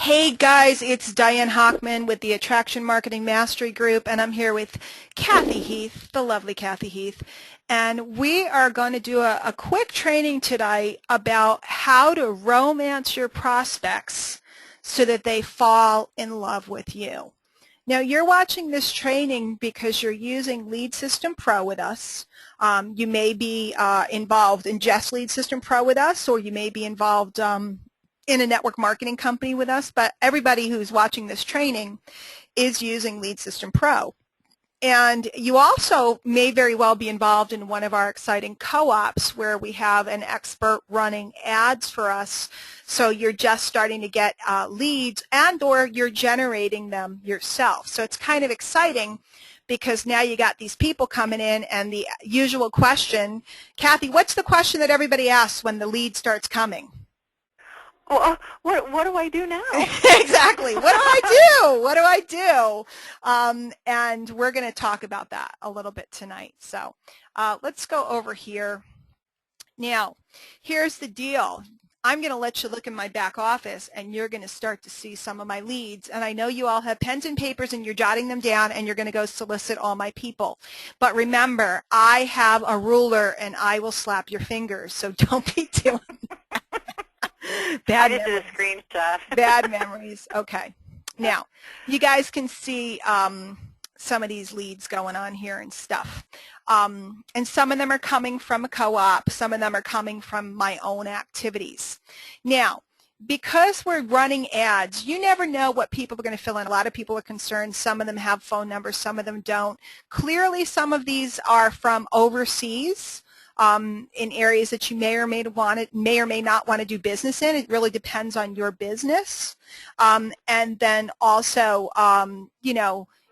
Hey guys, it's Diane Hockman with the Attraction Marketing Mastery Group, and I'm here with Kathy Heath, the lovely Kathy Heath, and we are going to do a quick training today about how to romance your prospects so that they fall in love with you. Now, you're watching this training because you're using Lead System Pro with us. You may be involved in just Lead System Pro with us, or you may be involved in a network marketing company with us, but everybody who's watching this training is using Lead System Pro. And you also may very well be involved in one of our exciting co-ops where we have an expert running ads for us. So you're just starting to get leads and or you're generating them yourself. So it's kind of exciting because now you got these people coming in, and the usual question, Kathy, what's the question that everybody asks when the lead starts coming? Well, what do I do now? Exactly. What do I do? What do I do? And we're going to talk about that a little bit tonight. So let's go over here. Now, here's the deal. I'm going to let you look in my back office, and you're going to start to see some of my leads. And I know you all have pens and papers, and you're jotting them down, and you're going to go solicit all my people. But remember, I have a ruler, and I will slap your fingers, so don't be doing I just did a screenshot. Bad memories. Okay. Now, you guys can see some of these leads going on here and stuff. And some of them are coming from a co-op. Some of them are coming from my own activities. Now, because we're running ads, you never know what people are going to fill in. A lot of people are concerned. Some of them have phone numbers. Some of them don't. Clearly, some of these are from overseas. In areas that you may or may not want to do business in. It really depends on your business. And then also,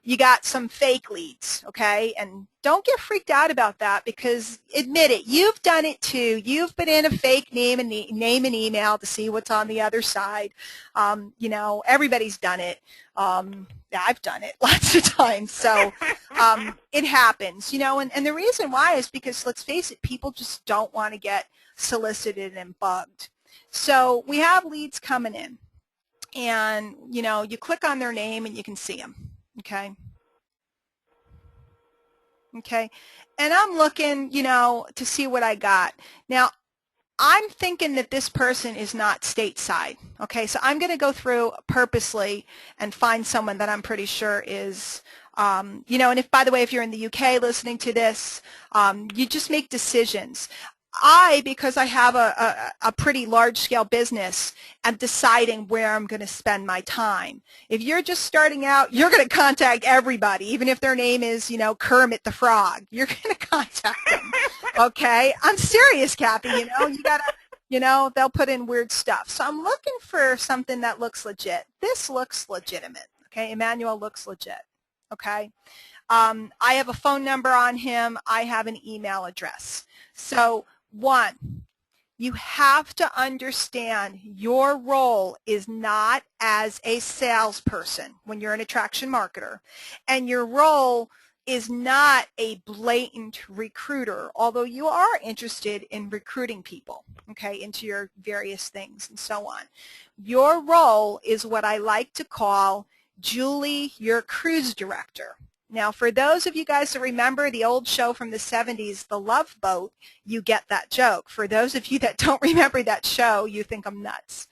you got some fake leads, okay? And don't get freaked out about that, because admit it, you've done it too. You've put in a fake name and email to see what's on the other side. Everybody's done it. I've done it lots of times. So it happens, and the reason why is because, let's face it, people just don't want to get solicited and bugged. So we have leads coming in, and, you click on their name and you can see them, okay? Okay, and I'm looking, to see what I got. Now, I'm thinking that this person is not stateside, okay? So I'm going to go through purposely and find someone that I'm pretty sure is, and if, by the way, if you're in the UK listening to this, you just make decisions. Because I have a pretty large-scale business, am deciding where I'm going to spend my time. If you're just starting out, you're going to contact everybody, even if their name is, Kermit the Frog. You're going to contact them, okay? I'm serious, Kathy. You got to, they'll put in weird stuff. So I'm looking for something that looks legit. This looks legitimate, okay? Emmanuel looks legit, okay? I have a phone number on him. I have an email address. So, one, you have to understand your role is not as a salesperson when you're an attraction marketer, and your role is not a blatant recruiter, although you are interested in recruiting people, okay, into your various things and so on. Your role is what I like to call Julie, your cruise director. Now, for those of you guys that remember the old show from the 70s, The Love Boat, you get that joke. For those of you that don't remember that show, you think I'm nuts.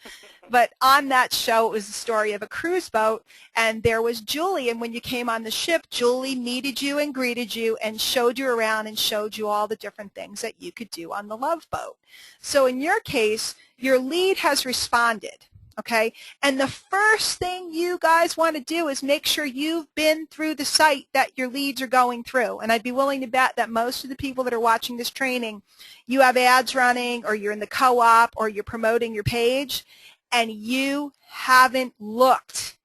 But on that show, it was the story of a cruise boat, and there was Julie, and when you came on the ship, Julie meted you and greeted you and showed you around and showed you all the different things that you could do on the Love Boat. So in your case, your lead has responded. Okay, and the first thing you guys want to do is make sure you've been through the site that your leads are going through. And I'd be willing to bet that most of the people that are watching this training, you have ads running, or you're in the co-op, or you're promoting your page, and you haven't looked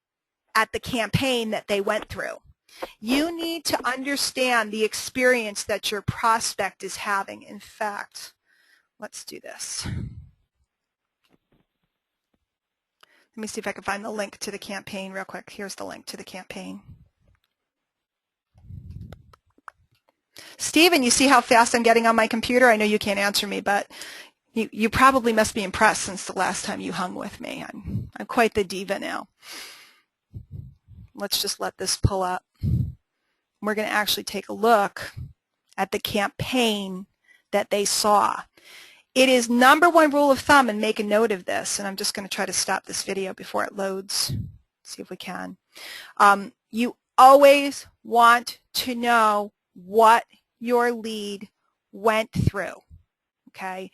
at the campaign that they went through. You need to understand the experience that your prospect is having. In fact, let's do this. Let me see if I can find the link to the campaign real quick. Here's the link to the campaign. Stephen, you see how fast I'm getting on my computer? I know you can't answer me, but You probably must be impressed since the last time you hung with me. I'm quite the diva now. Let's just let this pull up. We're going to actually take a look at the campaign that they saw. It is #1 rule of thumb, and make a note of this, and I'm just going to try to stop this video before it loads. See if we can. You always want to know what your lead went through, okay?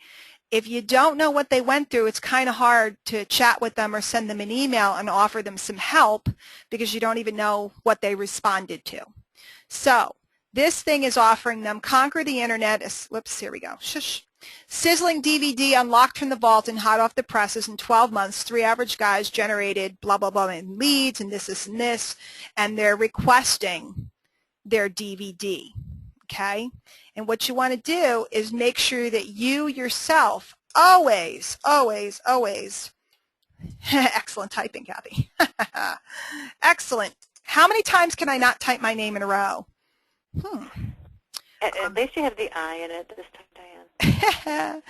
If you don't know what they went through, it's kind of hard to chat with them or send them an email and offer them some help because you don't even know what they responded to. So this thing is offering them Conquer the Internet. Whoops, here we go. Shush. Sizzling DVD unlocked from the vault and hot off the presses in 12 months. 3 average guys generated blah, blah, blah in leads and this, and they're requesting their DVD, okay? And what you want to do is make sure that you yourself always, excellent typing, Kathy. Excellent. How many times can I not type my name in a row? At least you have the I in it this time, Diane.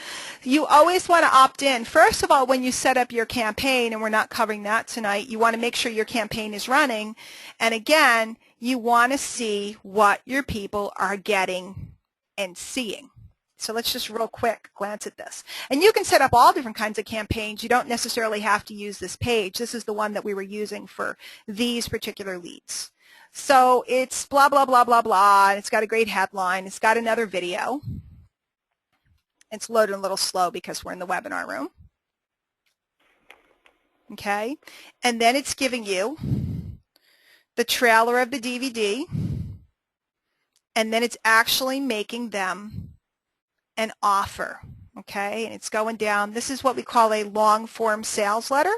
You always want to opt in. First of all, when you set up your campaign, and we're not covering that tonight, you want to make sure your campaign is running. And again, you want to see what your people are getting and seeing. So let's just real quick glance at this. And you can set up all different kinds of campaigns. You don't necessarily have to use this page. This is the one that we were using for these particular leads. So it's blah, blah, blah, blah, blah, and it's got a great headline. It's got another video. It's loading a little slow because we're in the webinar room. Okay, and then it's giving you the trailer of the DVD, and then it's actually making them an offer, okay, and it's going down. This is what we call a long form sales letter,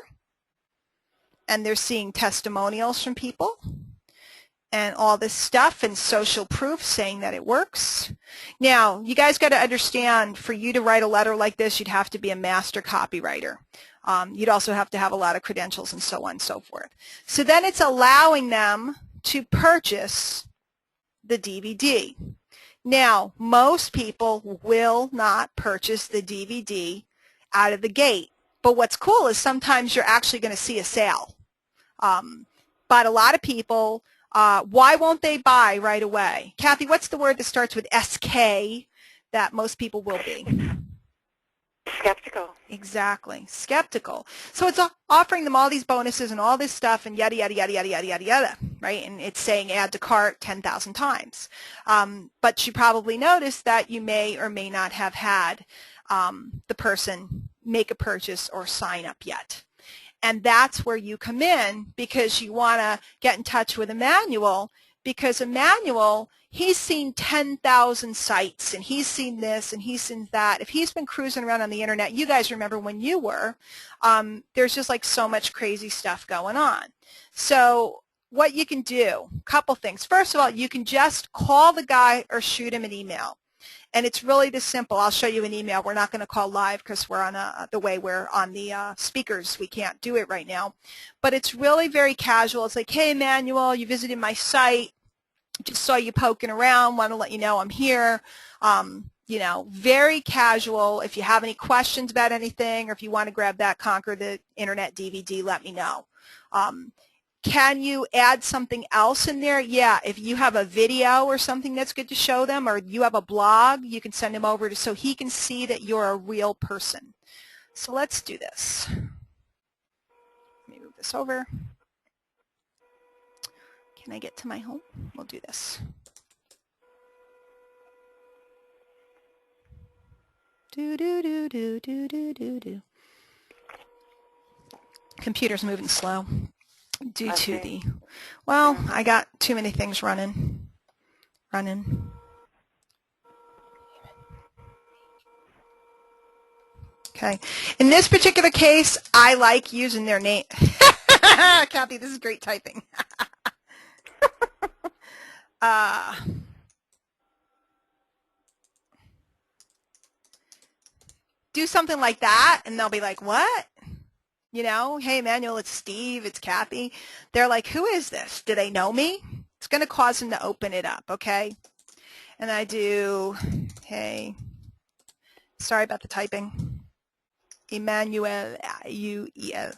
and they're seeing testimonials from people and all this stuff and social proof saying that it works. Now, you guys got to understand, for you to write a letter like this, you'd have to be a master copywriter. You'd also have to have a lot of credentials and so on and so forth. So then it's allowing them to purchase the DVD. Now, most people will not purchase the DVD out of the gate. But what's cool is sometimes you're actually going to see a sale. But a lot of people, why won't they buy right away? Kathy, what's the word that starts with SK that most people will be? Skeptical. Exactly. Skeptical. So it's offering them all these bonuses and all this stuff and yada, yada, yada, yada, yada, yada, yada, right? And it's saying add to cart 10,000 times. But you probably noticed that you may or may not have had the person make a purchase or sign up yet. And that's where you come in, because you want to get in touch with Emmanuel, because Emmanuel, he's seen 10,000 sites, and he's seen this, and he's seen that. If he's been cruising around on the internet, you guys remember when you were, there's just like so much crazy stuff going on. So what you can do, a couple things. First of all, you can just call the guy or shoot him an email. And it's really this simple. I'll show you an email. We're not going to call live because we're on the way we're on the speakers. We can't do it right now. But it's really very casual. It's like, hey, Emmanuel, you visited my site. Just saw you poking around. Want to let you know I'm here. You know, very casual. If you have any questions about anything, or if you want to grab that Conquer the Internet DVD, let me know. Can you add something else in there? Yeah, if you have a video or something that's good to show them, or you have a blog, you can send him over so he can see that you're a real person. So let's do this. Let me move this over. Can I get to my home? We'll do this. Do, do, do, do, do, do, do, do. Computer's moving slow. Due to the, well, I got too many things running. Okay. In this particular case, I like using their name. Kathy, this is great typing. Do something like that, and they'll be like, what? You know, hey, Emmanuel, it's Steve, it's Kathy. They're like, who is this? Do they know me? It's going to cause them to open it up, okay? And I do, hey, sorry about the typing. Emmanuel, U-E-L.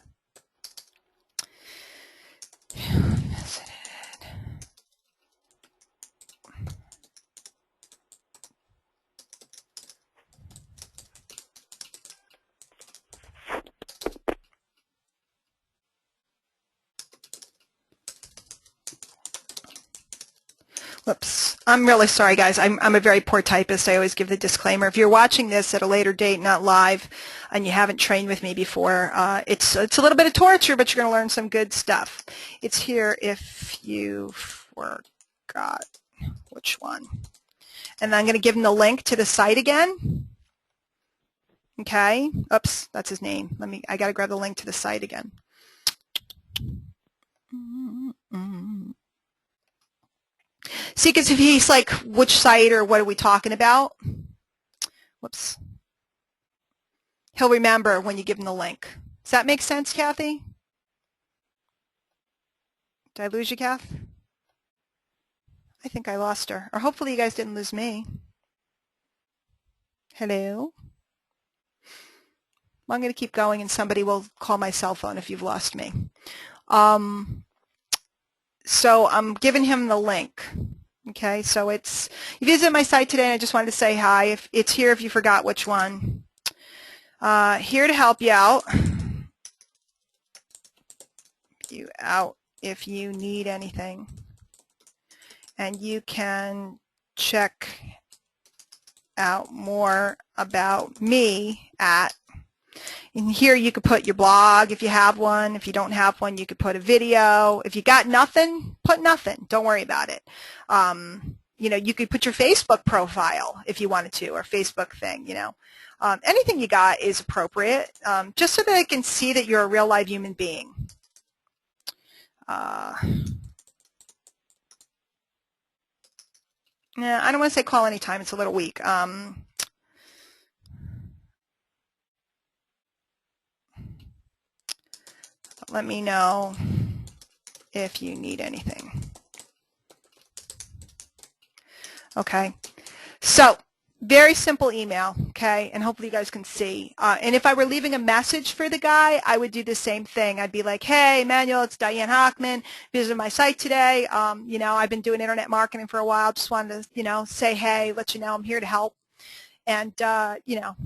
Whoops. I'm really sorry, guys. I'm a very poor typist. I always give the disclaimer. If you're watching this at a later date, not live, and you haven't trained with me before, it's a little bit of torture, but you're going to learn some good stuff. It's here if you forgot which one. And I'm going to give him the link to the site again. Okay. Oops, that's his name. I got to grab the link to the site again. See, because if he's like, which site or what are we talking about? Whoops. He'll remember when you give him the link. Does that make sense, Kathy? Did I lose you, Kath? I think I lost her. Or hopefully you guys didn't lose me. Hello? Well, I'm going to keep going and somebody will call my cell phone if you've lost me. So I'm giving him the link. Okay, so it's, you visit my site today and I just wanted to say hi. If it's here if you forgot which one. Here to help you out. If you need anything. And you can check out more about me at, in here you could put your blog if you have one. If you don't have one, you could put a video. If you got nothing, put nothing. Don't worry about it. You know, you could put your Facebook profile if you wanted to, or Facebook thing, you know. Anything you got is appropriate, just so that I can see that you're a real live human being. Yeah, I don't want to say call anytime. It's a little weak. Let me know if you need anything. Okay. So very simple email, okay, and hopefully you guys can see. And if I were leaving a message for the guy, I would do the same thing. I'd be like, hey, Emmanuel, it's Diane Hochman. Visited my site today. You know, I've been doing internet marketing for a while. Just wanted to, you know, say hey, let you know I'm here to help. And, you know,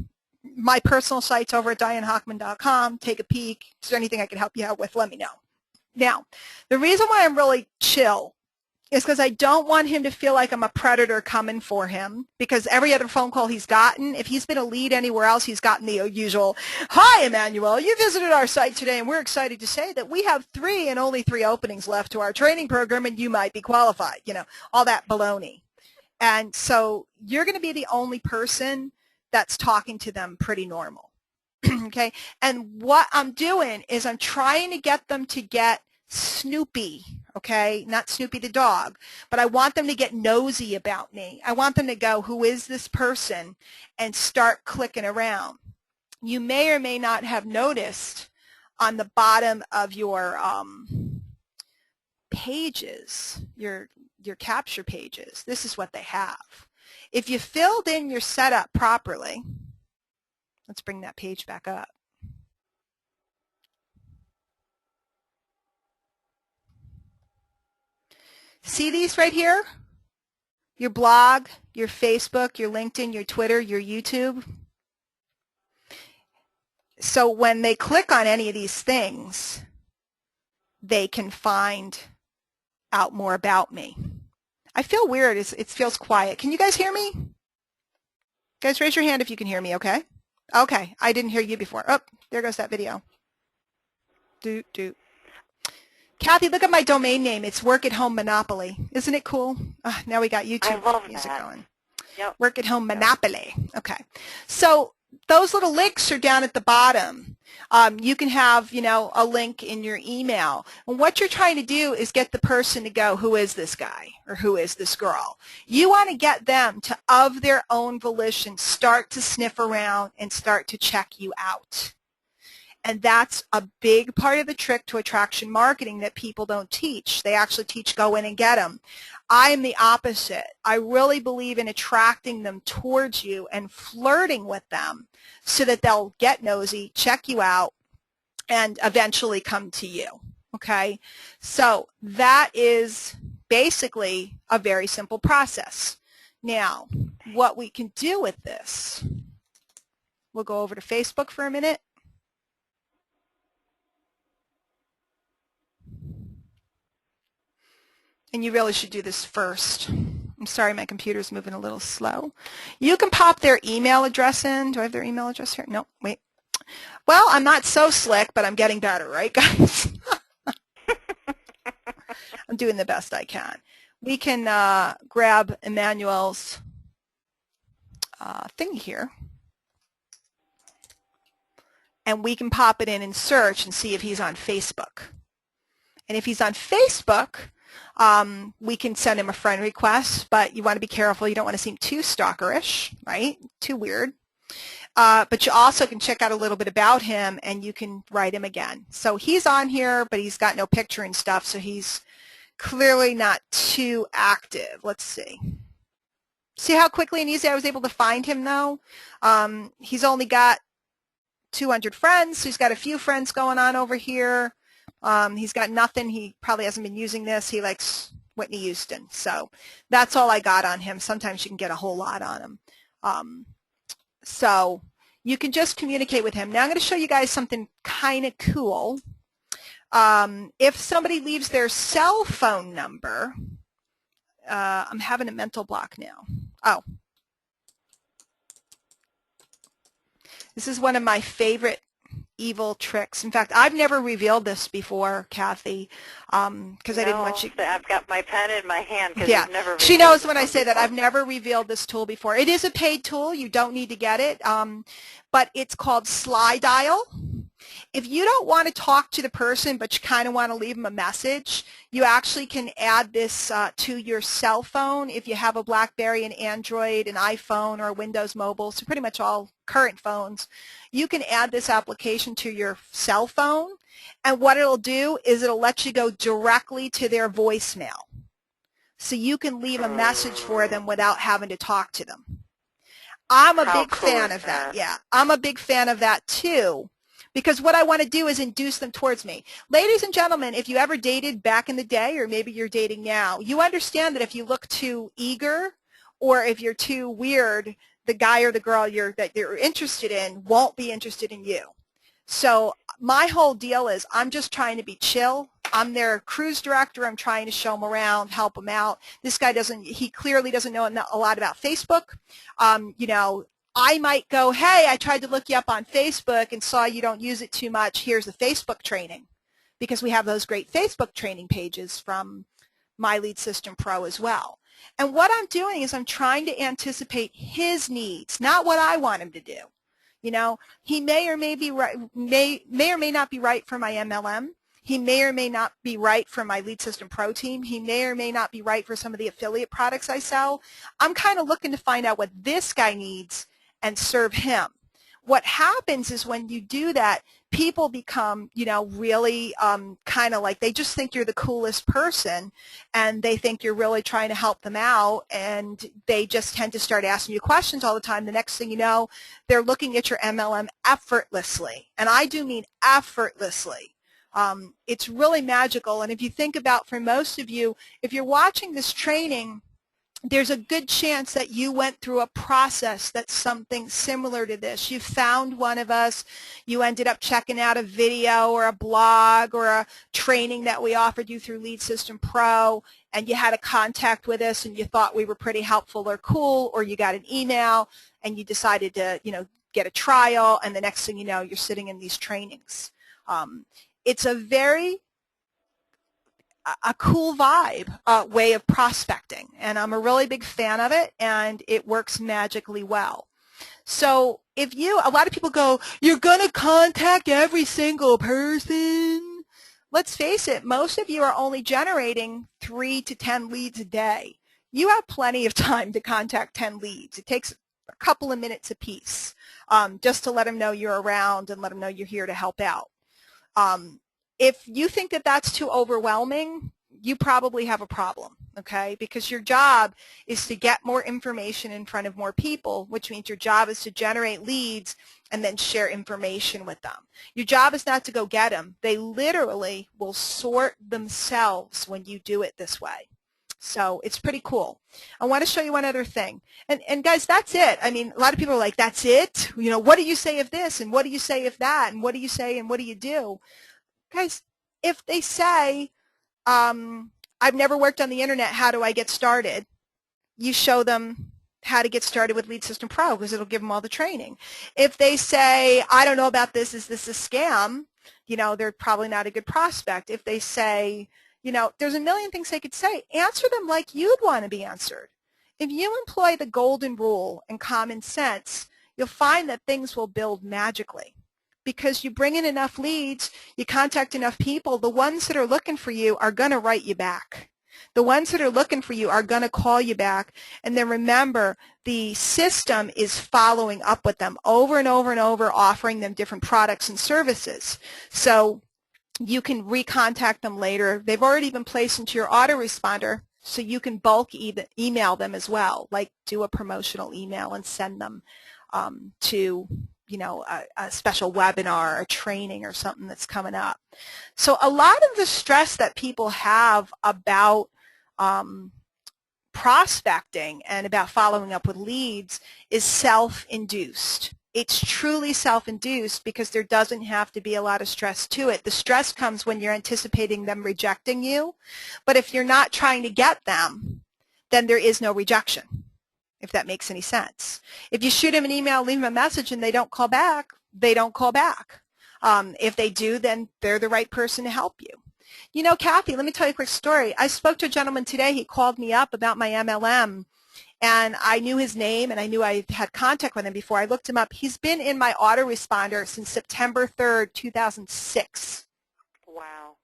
my personal site's over at dianehochman.com. Take a peek. Is there anything I can help you out with? Let me know. Now, the reason why I'm really chill is because I don't want him to feel like I'm a predator coming for him, because every other phone call he's gotten, if he's been a lead anywhere else, he's gotten the usual, hi, Emmanuel, you visited our site today, and we're excited to say that we have 3 and only 3 openings left to our training program, and you might be qualified, you know, all that baloney. And so you're going to be the only person that's talking to them pretty normal, okay? And what I'm doing is I'm trying to get them to get Snoopy, okay? Not Snoopy the dog, but I want them to get nosy about me. I want them to go, who is this person, and start clicking around. You may or may not have noticed on the bottom of your pages, your capture pages, this is what they have. If you filled in your setup properly, let's bring that page back up. See these right here? Your blog, your Facebook, your LinkedIn, your Twitter, your YouTube. So when they click on any of these things, they can find out more about me. I feel weird. It feels quiet. Can you guys hear me? Guys, raise your hand if you can hear me, okay? Okay, I didn't hear you before. Oh, there goes that video. Kathy, look at my domain name. It's Work at Home Monopoly. Isn't it cool? Now we got YouTube music going. Yep. Work at Home Monopoly. Okay. So those little links are down at the bottom. You can have, you know, a link in your email. And what you're trying to do is get the person to go, who is this guy or who is this girl? You want to get them to, of their own volition, start to sniff around and start to check you out. And that's a big part of the trick to attraction marketing that people don't teach. They actually teach go in and get them. I am the opposite. I really believe in attracting them towards you and flirting with them so that they'll get nosy, check you out, and eventually come to you. Okay? So that is basically a very simple process. Now, what we can do with this, we'll go over to Facebook for a minute. And you really should do this first. I'm sorry, my computer's moving a little slow. You can pop their email address in. Do I have their email address here? No, wait. Well, I'm not so slick, but I'm getting better, right, guys? I'm doing the best I can. We can grab Emmanuel's thing here, and we can pop it in and search and see if he's on Facebook. And if he's on Facebook, we can send him a friend request, but you want to be careful. You don't want to seem too stalkerish, right? Too weird. But you also can check out a little bit about him, and you can write him again. So he's on here, but he's got no picture and stuff, so he's clearly not too active. Let's see. See how quickly and easy I was able to find him, though? He's only got 200 friends, so he's got a few friends going on over here. He's got nothing. He probably hasn't been using this. He likes Whitney Houston. So that's all I got on him. Sometimes you can get a whole lot on him. So you can just communicate with him. Now I'm going to show you guys something kind of cool. If somebody leaves their cell phone number, I'm having a mental block now. Oh. This is one of my favorite evil tricks. In fact, I've never revealed this before, Kathy, because I didn't want you. I've got my pen in my hand because Yeah, I've never. She knows when I say that. I've never revealed this tool before. It is a paid tool. You don't need to get it, but it's called SlyDial. If you don't want to talk to the person, but you kind of want to leave them a message, you actually can add this to your cell phone. If you have a BlackBerry, an Android, an iPhone, or a Windows Mobile, so pretty much all current phones, you can add this application to your cell phone. And what it'll do is it'll let you go directly to their voicemail. So you can leave a message for them without having to talk to them. I'm a big fan of that. Yeah, I'm a big fan of that too. Because what I want to do is induce them towards me. Ladies and gentlemen, if you ever dated back in the day, or maybe you're dating now, you understand that if you look too eager or if you're too weird, the guy or the girl that you're interested in won't be interested in you. So my whole deal is I'm just trying to be chill. I'm their cruise director. I'm trying to show them around, help them out. This guy he clearly doesn't know a lot about Facebook. You know, I might go, hey, I tried to look you up on Facebook and saw you don't use it too much. Here's the Facebook training, because we have those great Facebook training pages from My Lead System Pro as well. And what I'm doing is I'm trying to anticipate his needs, not what I want him to do. You know, he may or may not be right for my MLM. He may or may not be right for my Lead System Pro team. He may or may not be right for some of the affiliate products I sell. I'm kind of looking to find out what this guy needs and serve him. What happens is when you do that, people become, you know, really kind of like they just think you're the coolest person, and they think you're really trying to help them out, and they just tend to start asking you questions all the time. The next thing you know, they're looking at your MLM effortlessly, and I do mean effortlessly. It's really magical, and if you think about, for most of you, if you're watching this training, there's a good chance that you went through a process that's something similar to this. You found one of us, you ended up checking out a video or a blog or a training that we offered you through Lead System Pro, and you had a contact with us and you thought we were pretty helpful or cool, or you got an email and you decided to, you know, get a trial, and the next thing you know, you're sitting in these trainings. It's a cool vibe way of prospecting, and I'm a really big fan of it, and it works magically well. So if a lot of people go, you're going to contact every single person. Let's face it, most of you are only generating 3 to 10 leads a day. You have plenty of time to contact 10 leads. It takes couple of minutes apiece, just to let them know you're around and let them know you're here to help out. If you think that that's too overwhelming, you probably have a problem, okay? Because your job is to get more information in front of more people, which means your job is to generate leads and then share information with them. Your job is not to go get them. They literally will sort themselves when you do it this way. So it's pretty cool. I want to show you one other thing. And guys, that's it. I mean, a lot of people are like, that's it? You know, what do you say if this? And what do you say if that? And what do you say and what do you do? Guys, if they say, I've never worked on the internet, how do I get started? You show them how to get started with Lead System Pro because it'll give them all the training. If they say, I don't know about this, is this a scam? You know, they're probably not a good prospect. If they say, you know, there's a million things they could say. Answer them like you'd want to be answered. If you employ the golden rule and common sense, you'll find that things will build magically. Because you bring in enough leads, you contact enough people, the ones that are looking for you are going to write you back. The ones that are looking for you are going to call you back. And then remember, the system is following up with them over and over and over, offering them different products and services. So you can recontact them later. They've already been placed into your autoresponder, so you can bulk email them as well, like do a promotional email and send them to, you know, a special webinar, a training or something that's coming up. So a lot of the stress that people have about prospecting and about following up with leads is self-induced. It's truly self-induced because there doesn't have to be a lot of stress to it. The stress comes when you're anticipating them rejecting you. But if you're not trying to get them, then there is no rejection, if that makes any sense. If you shoot them an email, leave them a message, and they don't call back, they don't call back. If they do, then they're the right person to help you. You know, Kathy, let me tell you a quick story. I spoke to a gentleman today. He called me up about my MLM, and I knew his name, and I knew I had contact with him before. I looked him up. He's been in my autoresponder since September 3rd, 2006. Wow.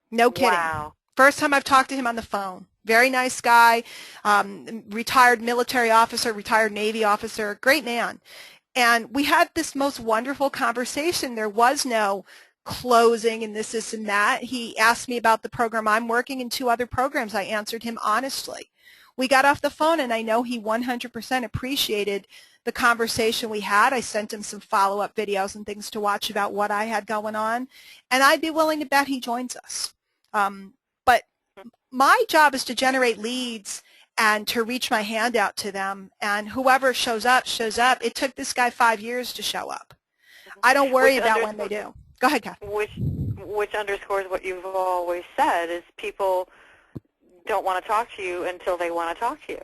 No kidding. Wow. First time I've talked to him on the phone. Very nice guy, retired military officer, retired Navy officer, great man. And we had this most wonderful conversation. There was no closing and this and that. He asked me about the program I'm working in, 2 other programs. I answered him honestly. We got off the phone, and I know he 100% appreciated the conversation we had. I sent him some follow-up videos and things to watch about what I had going on, and I'd be willing to bet he joins us. But my job is to generate leads and to reach my hand out to them, and whoever shows up, shows up. It took this guy 5 years to show up. I don't worry about when they do. Go ahead, Kathy. Which underscores what you've always said, is people don't want to talk to you until they want to talk to you.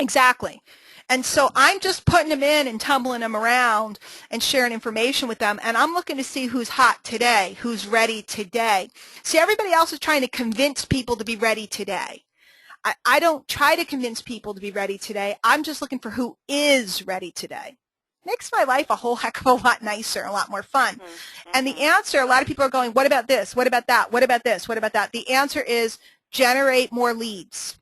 Exactly. And so I'm just putting them in and tumbling them around and sharing information with them, and I'm looking to see who's hot today, who's ready today. See, everybody else is trying to convince people to be ready today. I don't try to convince people to be ready today. I'm just looking for who is ready today. Makes my life a whole heck of a lot nicer and a lot more fun. Mm-hmm. And the answer, a lot of people are going, what about this? What about that? What about this? What about that? The answer is generate more leads.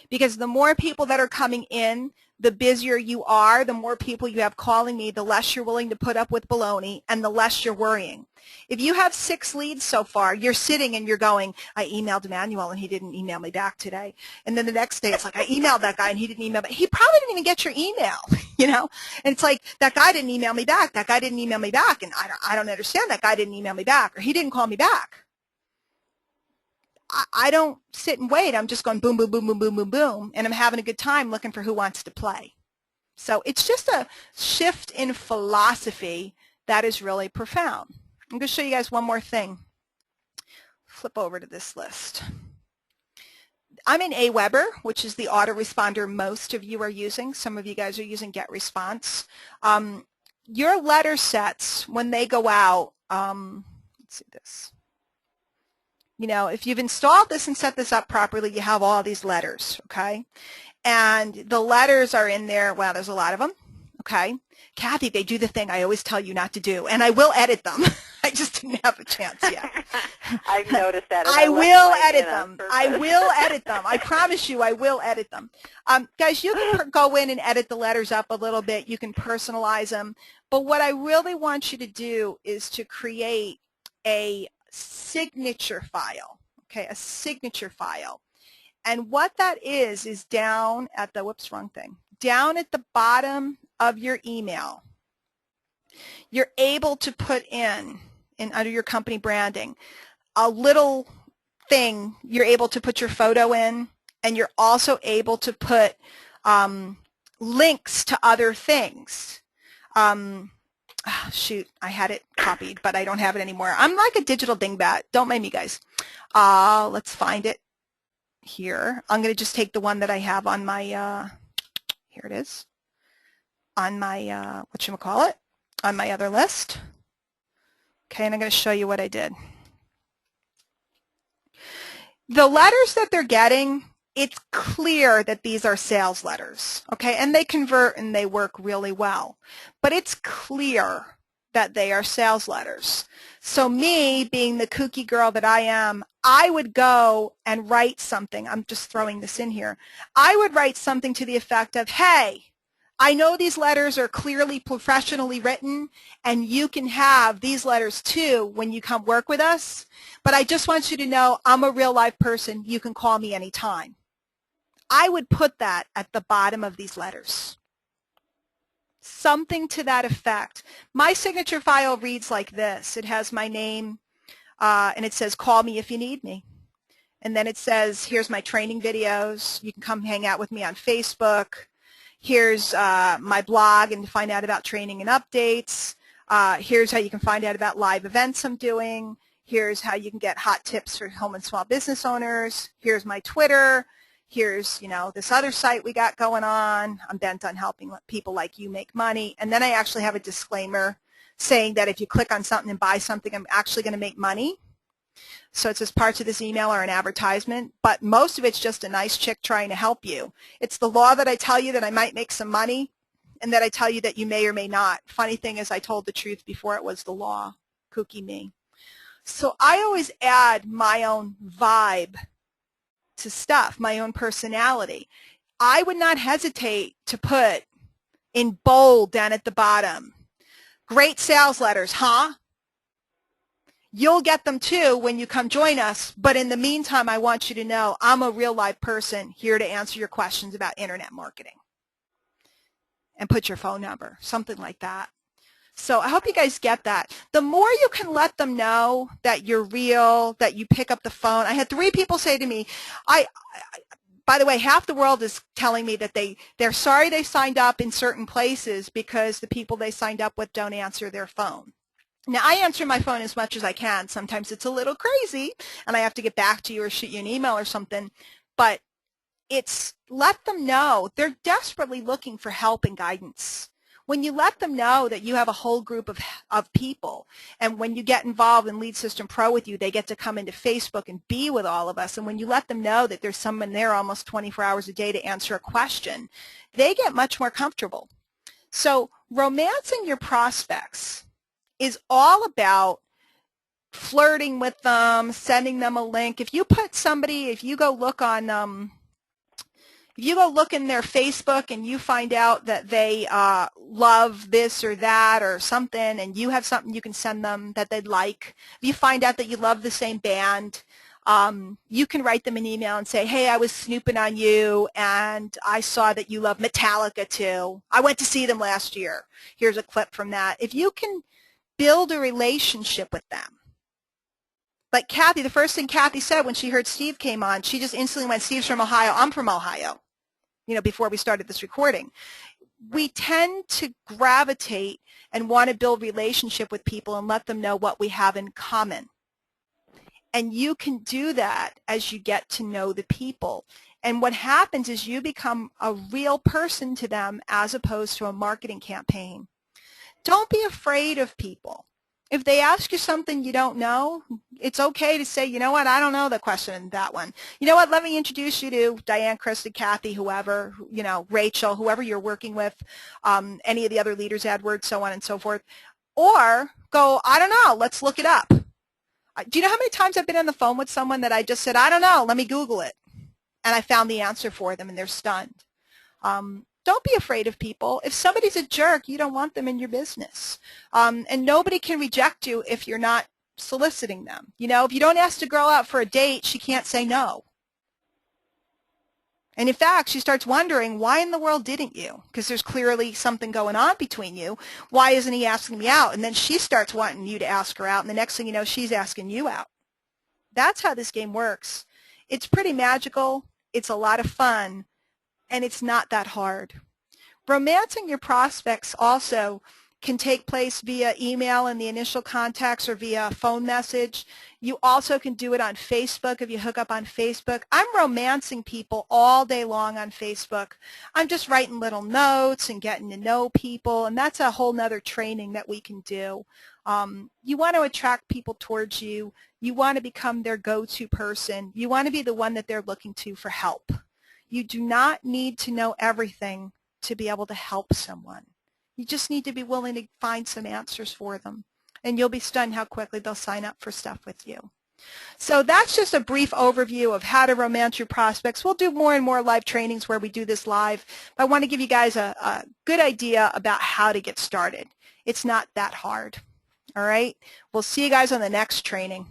Because the more people that are coming in, the busier you are, the more people you have calling me, the less you're willing to put up with baloney, and the less you're worrying. If you have 6 leads so far, you're sitting and you're going, I emailed Emmanuel and he didn't email me back today. And then the next day it's like, I emailed that guy and he didn't email me. He probably didn't even get your email, you know? And it's like, that guy didn't email me back. That guy didn't email me back. And I don't understand. That guy didn't email me back, or he didn't call me back. I don't sit and wait. I'm just going boom, boom, boom, boom, boom, boom, boom, and I'm having a good time looking for who wants to play. So it's just a shift in philosophy that is really profound. I'm going to show you guys one more thing. Flip over to this list. I'm in Aweber, which is the autoresponder most of you are using. Some of you guys are using GetResponse. Your letter sets, when they go out, let's see this. You know, if you've installed this and set this up properly, you have all these letters, okay? And the letters are in there. Wow, there's a lot of them, Okay? Kathy, they do the thing I always tell you not to do, and I will edit them. I just didn't have a chance yet. I've noticed that. I will edit them. I will edit them. I promise you I will edit them. Guys, you can go in and edit the letters up a little bit. You can personalize them. But what I really want you to do is to create a signature file, okay, a signature file. And what that is down at the, whoops, wrong thing, down at the bottom of your email, you're able to put in under your company branding, a little thing you're able to put your photo in, and you're also able to put links to other things. Shoot, I had it copied, but I don't have it anymore. I'm like a digital dingbat. Don't mind me, guys. Let's find it here. I'm going to just take the one that I have on my, here it is, on my, whatchamacallit, on my other list. Okay, and I'm going to show you what I did. The letters that they're getting, it's clear that these are sales letters, okay, and they convert and they work really well. But it's clear that they are sales letters. So me, being the kooky girl that I am, I would go and write something. I'm just throwing this in here. I would write something to the effect of, hey, I know these letters are clearly professionally written, and you can have these letters too when you come work with us, but I just want you to know I'm a real live person. You can call me anytime. I would put that at the bottom of these letters. Something to that effect. My signature file reads like this. It has my name, and it says, call me if you need me. And then it says, here's my training videos. You can come hang out with me on Facebook. Here's my blog and to find out about training and updates. Here's how you can find out about live events I'm doing. Here's how you can get hot tips for home and small business owners. Here's my Twitter. Here's, you know, this other site we got going on. I'm bent on helping people like you make money. And then I actually have a disclaimer saying that if you click on something and buy something, I'm actually going to make money. So it's just parts of this email are an advertisement, but most of it's just a nice chick trying to help you. It's the law that I tell you that I might make some money and that I tell you that you may or may not. Funny thing is I told the truth before it was the law. Kooky me. So I always add my own vibe to stuff, my own personality. I would not hesitate to put in bold down at the bottom, great sales letters, huh? You'll get them too when you come join us, but in the meantime, I want you to know I'm a real live person here to answer your questions about internet marketing. And put your phone number, something like that. So I hope you guys get that. The more you can let them know that you're real, that you pick up the phone. I had 3 people say to me, by the way, half the world is telling me that they're sorry they signed up in certain places because the people they signed up with don't answer their phone. Now, I answer my phone as much as I can. Sometimes it's a little crazy, and I have to get back to you or shoot you an email or something. But it's let them know they're desperately looking for help and guidance. When you let them know that you have a whole group of people, and when you get involved in Lead System Pro with you, they get to come into Facebook and be with all of us. And when you let them know that there's someone there almost 24 hours a day to answer a question, they get much more comfortable. So romancing your prospects is all about flirting with them, sending them a link. If you put somebody, if you go look on, if you go look in their Facebook and you find out that they love this or that or something, and you have something you can send them that they'd like, if you find out that you love the same band, you can write them an email and say, hey, I was snooping on you, and I saw that you love Metallica too. I went to see them last year. Here's a clip from that. If you can build a relationship with them. Like Kathy, the first thing Kathy said when she heard Steve came on, she just instantly went, Steve's from Ohio, I'm from Ohio, you know, before we started this recording. We tend to gravitate and want to build relationship with people and let them know what we have in common. And you can do that as you get to know the people. And what happens is you become a real person to them as opposed to a marketing campaign. Don't be afraid of people. If they ask you something you don't know, it's okay to say, you know what, I don't know the question in that one. You know what, let me introduce you to Diane, Kristen, Kathy, whoever, you know, Rachel, whoever you're working with, any of the other leaders, AdWords, so on and so forth. Or go, I don't know, let's look it up. Do you know how many times I've been on the phone with someone that I just said, I don't know, let me Google it. And I found the answer for them and they're stunned. Don't be afraid of people. If somebody's a jerk, you don't want them in your business. And nobody can reject you if you're not soliciting them. You know, if you don't ask a girl out for a date, she can't say no. And in fact, she starts wondering, why in the world didn't you? Because there's clearly something going on between you. Why isn't he asking me out? And then she starts wanting you to ask her out. And the next thing you know, she's asking you out. That's how this game works. It's pretty magical. It's a lot of fun. And it's not that hard. Romancing your prospects also can take place via email in the initial contacts or via phone message. You also can do it on Facebook if you hook up on Facebook. I'm romancing people all day long on Facebook. I'm just writing little notes and getting to know people, and that's a whole nother training that we can do. You want to attract people towards you. You want to become their go-to person. You want to be the one that they're looking to for help. You do not need to know everything to be able to help someone. You just need to be willing to find some answers for them. And you'll be stunned how quickly they'll sign up for stuff with you. So that's just a brief overview of how to romance your prospects. We'll do more and more live trainings where we do this live. But I want to give you guys a good idea about how to get started. It's not that hard. All right? We'll see you guys on the next training.